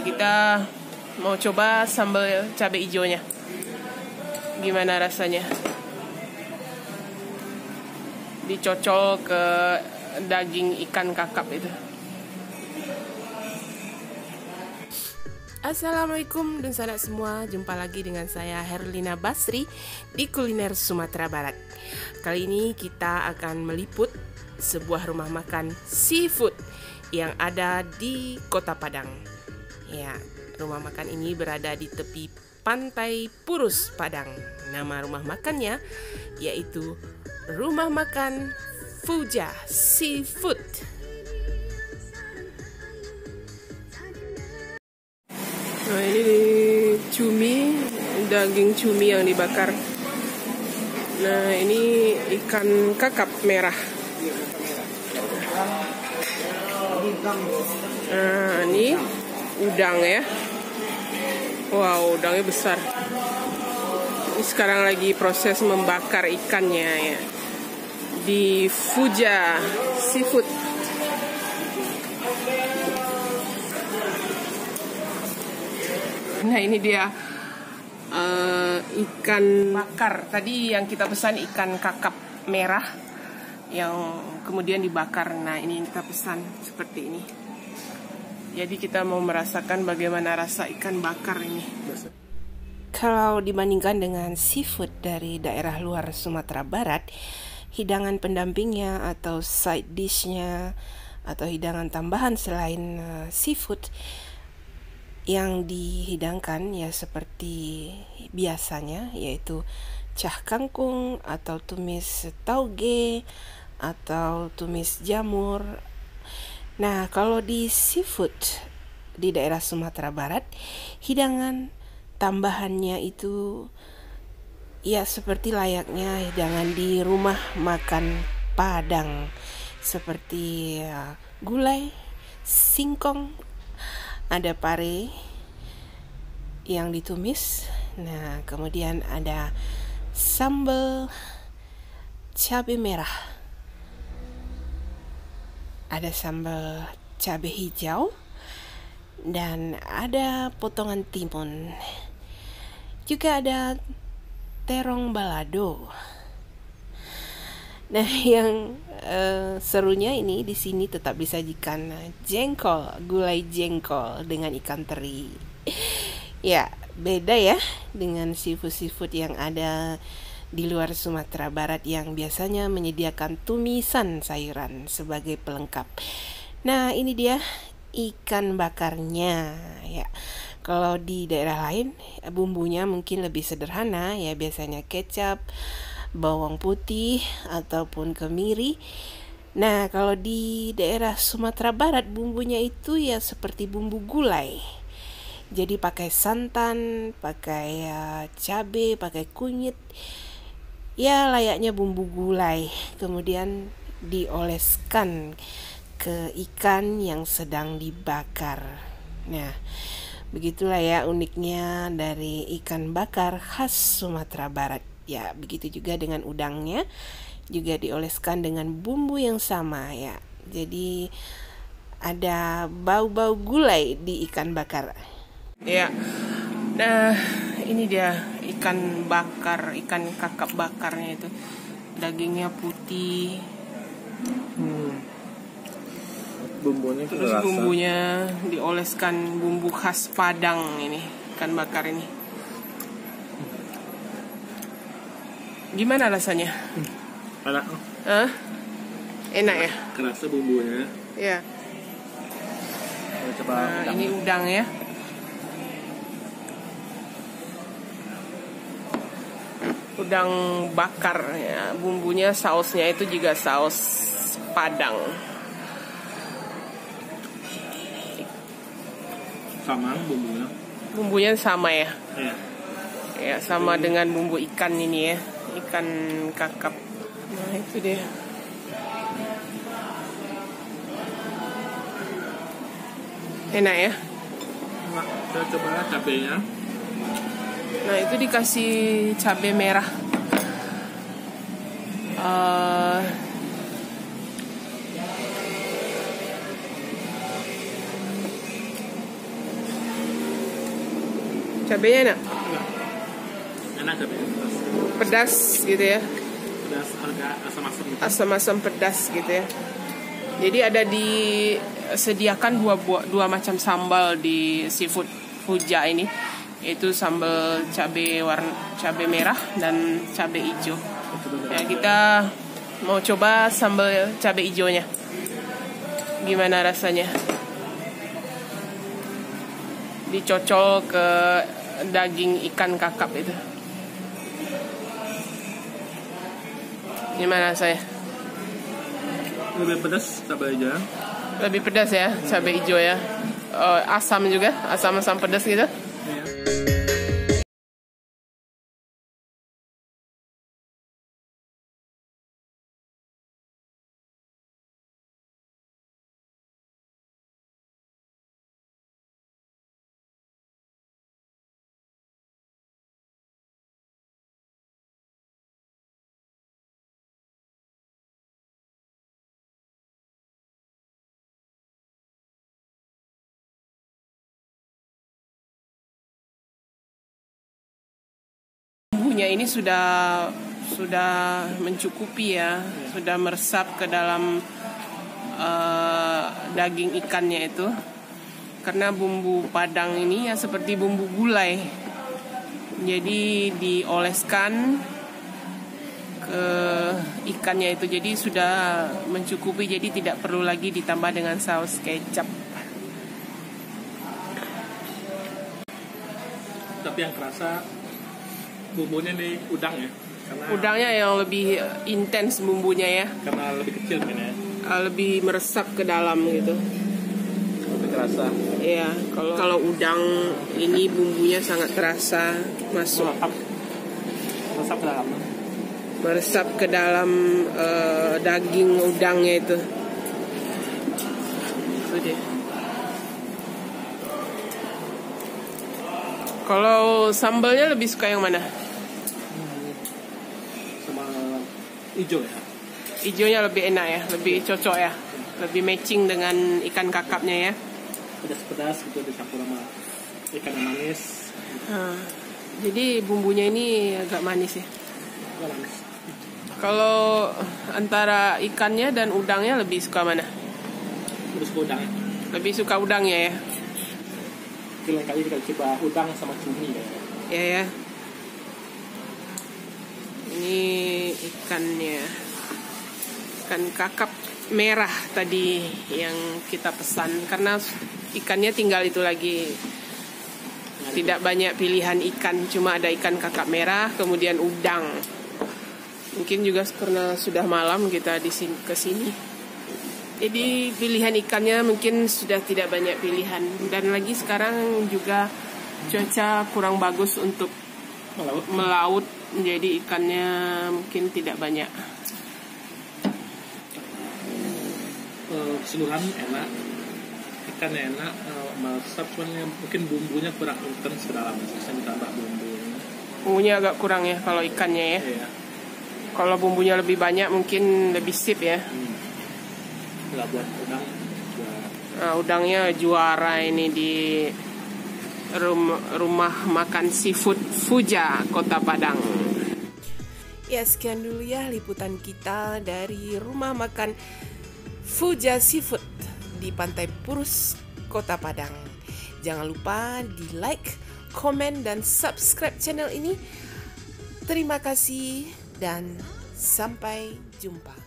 kita mau coba sambal cabai hijaunya. Gimana rasanya? Dicocol ke daging ikan kakap itu. Assalamualaikum dan sahabat semua, jumpa lagi dengan saya Herlina Basri di Kuliner Sumatera Barat. Kali ini kita akan meliput sebuah rumah makan seafood yang ada di Kota Padang. Ya, rumah makan ini berada di tepi Pantai Purus Padang. Nama rumah makannya yaitu Rumah Makan Fuja Seafood. Nah, ini cumi, daging cumi yang dibakar. Nah, ini ikan kakap merah. Nah, ini udang ya. Wow, udangnya besar. Ini sekarang lagi proses membakar ikannya ya. Di Fuja Seafood. Nah, ini dia ikan bakar. Tadi yang kita pesan ikan kakap merah yang kemudian dibakar. Nah, ini yang kita pesan seperti ini. Jadi kita mau merasakan bagaimana rasa ikan bakar ini. Kalau dibandingkan dengan seafood dari daerah luar Sumatera Barat, hidangan pendampingnya atau side dishnya atau hidangan tambahan selain seafood yang dihidangkan ya seperti biasanya, yaitu cah kangkung atau tumis tauge atau tumis jamur. Nah, kalau di seafood di daerah Sumatera Barat, hidangan tambahannya itu ya seperti layaknya hidangan di rumah makan Padang, seperti gulai, singkong, ada pare yang ditumis. Nah, kemudian ada sambal cabai merah, ada sambal cabai hijau, dan ada potongan timun. Juga ada terong balado. Nah, yang serunya ini di sini tetap disajikan jengkol, gulai jengkol dengan ikan teri. Ya, beda ya dengan seafood yang ada di luar Sumatera Barat yang biasanya menyediakan tumisan sayuran sebagai pelengkap. Nah, ini dia ikan bakarnya ya. Kalau di daerah lain bumbunya mungkin lebih sederhana ya, biasanya kecap, bawang putih ataupun kemiri. Nah, kalau di daerah Sumatera Barat bumbunya itu ya seperti bumbu gulai. Jadi pakai santan, pakai cabai, pakai kunyit. Ya, layaknya bumbu gulai. Kemudian dioleskan ke ikan yang sedang dibakar. Nah, begitulah ya uniknya dari ikan bakar khas Sumatera Barat. Ya, begitu juga dengan udangnya, juga dioleskan dengan bumbu yang sama ya. Jadi ada bau-bau gulai di ikan bakar. Ya. Nah, ini dia ikan bakar, ikan kakap bakarnya itu. Dagingnya putih. Bumbunya terus bumbunya dioleskan bumbu khas Padang ini, ikan bakar ini. Gimana rasanya? Enak. Enak ya? Kerasa bumbunya. Ya. Coba nah, ini udang ya. Udang bakar ya. Bumbunya, sausnya itu juga saus Padang. Sama bumbunya. Bumbunya sama ya? Iya. Ya, sama dengan bumbu ikan ini ya. Ikan kakap. Nah, itu dia. Enak ya? Nah, kita coba cabenya. Nah, itu dikasih cabai merah. Cabenya enak? Enggak. Enak cabenya. Pedas gitu ya? Pedas agak asam-asam gitu. Asam-asam pedas gitu ya. Jadi ada disediakan dua macam sambal di seafood Fuja ini, yaitu sambal cabai merah dan cabai hijau. Ya, kita mau coba sambal cabai hijaunya. Gimana rasanya? Dicocol ke daging ikan kakap itu. Gimana saya? Lebih pedas cabai hijau. Lebih pedas ya, cabai hijau ya. Asam juga, asam-asam pedas gitu. Iya. Bumbunya ini sudah mencukupi ya, sudah meresap ke dalam daging ikannya itu. Karena bumbu Padang ini ya seperti bumbu gulai, jadi dioleskan ke ikannya itu, jadi sudah mencukupi, jadi tidak perlu lagi ditambah dengan saus kecap. Tapi yang kerasa bumbunya nih udang ya. Karena Udangnya yang lebih intens bumbunya ya, karena lebih kecil kan ya. lebih meresap ke dalam gitu. Lebih kerasa. Iya, kalau udang ini bumbunya sangat terasa masuk, Resap ke dalam. meresap ke dalam daging udangnya itu. Itu dia. Kalau sambalnya lebih suka yang mana? Sama hijau ya. Ijonya lebih enak ya, lebih cocok ya, lebih matching dengan ikan kakapnya ya. Pedas-pedas gitu dicampur sama ikan yang manis. Jadi bumbunya ini agak manis ya. Agak manis. Kalau antara ikannya dan udangnya lebih suka mana? Terus ke udang. Lebih suka udangnya ya. Lain kali kita coba udang sama cumi ya. Ya ya. Ini ikannya, ikan kakap merah tadi yang kita pesan, karena ikannya tinggal itu lagi. Tidak banyak pilihan ikan, cuma ada ikan kakap merah, kemudian udang. Mungkin juga karena sudah malam kita ke sini. Jadi pilihan ikannya mungkin sudah tidak banyak pilihan. Dan lagi sekarang juga cuaca kurang bagus untuk melaut. Jadi ikannya mungkin tidak banyak. Keseluruhan enak. Ikannya enak, meresap, cuman mungkin bumbunya kurang intens ke dalam. Bisa ditambah bumbunya. Bumbunya agak kurang ya kalau ikannya ya. Iya. Kalau bumbunya lebih banyak mungkin lebih sip ya. Nggak buat udang. Nah, udangnya juara ini di rumah makan seafood Fuja, Kota Padang. Ya, sekian dulu ya liputan kita dari rumah makan Fuja Seafood di Pantai Purus, Kota Padang. Jangan lupa di like, komen, dan subscribe channel ini. Terima kasih dan sampai jumpa.